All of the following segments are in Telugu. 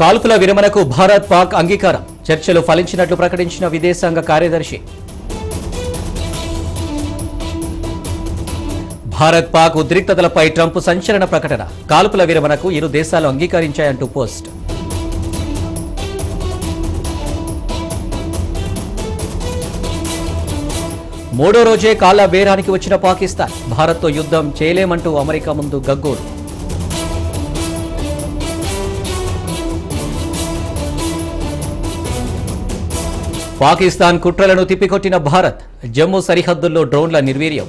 కాల్పుల విరమణకు భారత్ పాక్ అంగీకారం. చర్చలు ఫలించినట్లు ప్రకటించిన విదేశాంగ కార్యదర్శి. భారత్ పాక్ ఉద్రిక్తతలపై ట్రంప్ సంచలన ప్రకటన. కాల్పుల విరమణకు ఇరు దేశాలు అంగీకరించాయంటూ పోస్ట్. మూడో రోజే కాళ్ల బేరానికి వచ్చిన పాకిస్తాన్. భారత్తో యుద్ధం చేయలేమంటూ అమెరికా ముందు గగ్గోలు. పాకిస్తాన్ కుట్రలను తిప్పికొట్టిన భారత్. జమ్మూ సరిహద్దుల్లో డ్రోన్ల నిర్వీర్యం.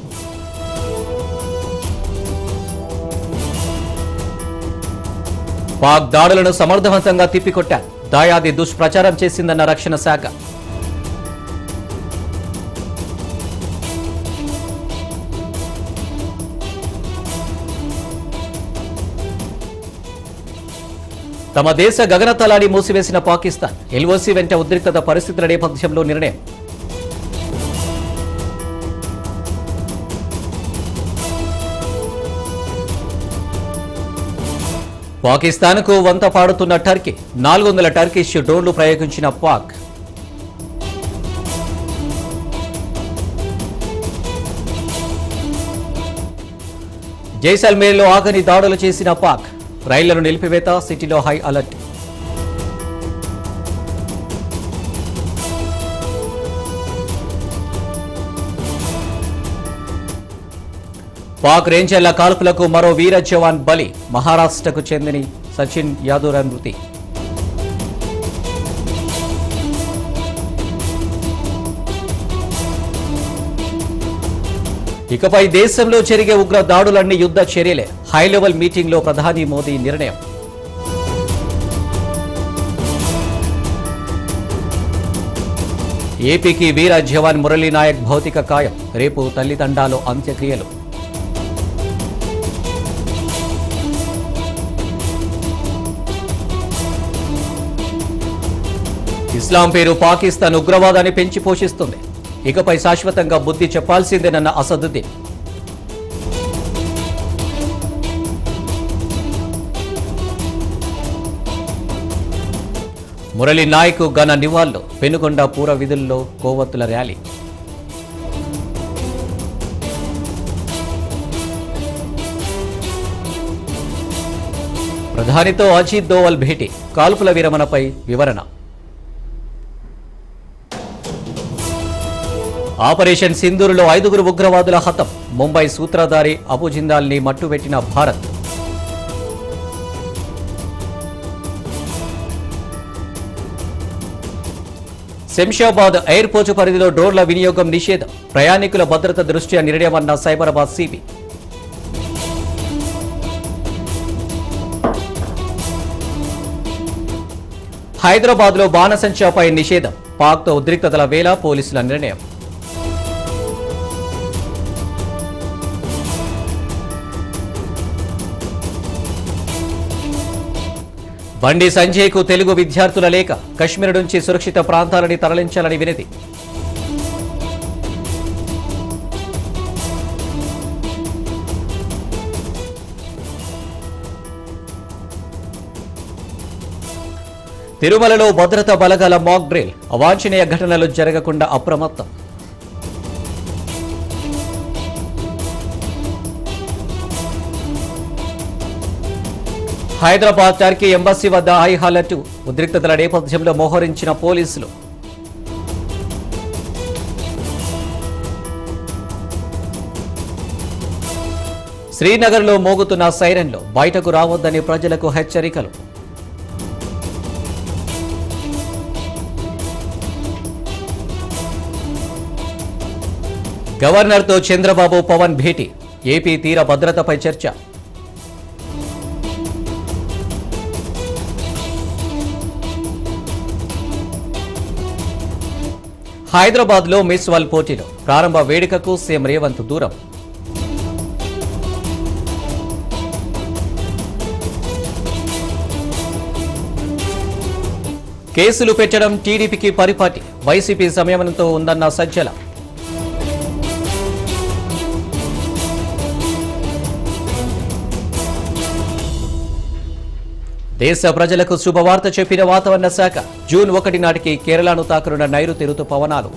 పాక్ దాడులను సమర్థవంతంగా తిప్పికొట్టారు. దాయాది దుష్ప్రచారం చేసిందన్న రక్షణ శాఖ. తమ దేశ గగనతలాన్ని మూసివేసిన పాకిస్తాన్. ఎల్ఓసీ వెంట ఉద్రిక్తత పరిస్థితుల నేపథ్యంలో నిర్ణయం. పాకిస్తాన్కు వంత పాడుతున్న టర్కీ. 400 టర్కిష్ డ్రోన్లు ప్రయోగించిన పాక్. జైసల్మేర్లో ఆగని దాడులు చేసిన పాక్. రైళ్లను నిలిపివేత, సిటీలో హై అలర్ట్. పాక్ రేంజర్ల కాల్పులకు మరో వీర జవాన్ బలి. మహారాష్ట్రకు చెందిన సచిన్ యాదవ్ మృతి. ఇకపై దేశంలో జరిగే ఉగ్ర దాడులన్నీ యుద్ధ చర్యలే. హైలెవెల్ మీటింగ్లో ప్రధాని మోదీ నిర్ణయం. ఏపీకి వీర జవాన్ మురళీనాయక్ భౌతిక కాయం. రేపు తల్లిదండాలో అంత్యక్రియలు. ఇస్లాం పేరు పాకిస్తాన్ ఉగ్రవాదాన్ని పెంచి పోషిస్తుంది. ఇకపై శాశ్వతంగా బుద్ధి చెప్పాల్సిందేనన్న అసదుద్దీన్. మురళీ నాయక్ ఘన నివాళులు. పెనుగొండ పూర విధుల్లో కోవత్తుల ర్యాలీ. ప్రధానితో అజిత్ దోవల్ భేటీ. కాల్పుల విరమణపై వివరణ. ఆపరేషన్ సింధూరులో 5 ఉగ్రవాదుల హతం. ముంబై సూత్రధారి అబు జిందాల్ని మట్టుబెట్టిన భారత్. శంషాబాద్ ఎయిర్పోర్టు పరిధిలో డ్రోన్ల వినియోగం నిషేధం. ప్రయాణికుల భద్రత దృష్ట్యా నిర్ణయమన్న సైబరాబాద్ సిబి. హైదరాబాద్లో బాణసంచాపై నిషేధం. పాక్తో ఉద్రిక్తతల వేళ పోలీసుల నిర్ణయం. బండి సంజయ్కు తెలుగు విద్యార్థుల లేఖ. కశ్మీర్ నుంచి సురక్షిత ప్రాంతాలని తరలించాలని వినతి. తిరుమలలో భద్రతా బలగాల మాక్ డ్రిల్. అవాంఛనీయ ఘటనలు జరగకుండా అప్రమత్తం. హైదరాబాద్ టర్కీ ఎంబసీ వద్ద హై అలర్ట్. ఉద్రిక్తతల నేపథ్యంలో మోహరించిన పోలీసులు. శ్రీనగర్లో మోగుతున్న సైరన్లు. బయటకు రావద్దని ప్రజలకు హెచ్చరికలు. గవర్నర్తో చంద్రబాబు పవన్ భేటీ. ఏపీ తీర భద్రతపై చర్చ. హైదరాబాద్లో మిస్ వరల్డ్ పోటీలో ప్రారంభ వేడుకకు సీఎం రేవంత్ దూరం. కేసులు పెట్టడం టీడీపీకి పరిపాటి. వైసీపీ సంయమనంతో ఉందన్న సజ్జల. దేశ ప్రజలకు శుభవార్త చెప్పిన వాతావరణ శాఖ జూన్ 1 నాటికి కేరళను తాకనున్న నైరుతి రుతుపవనాలు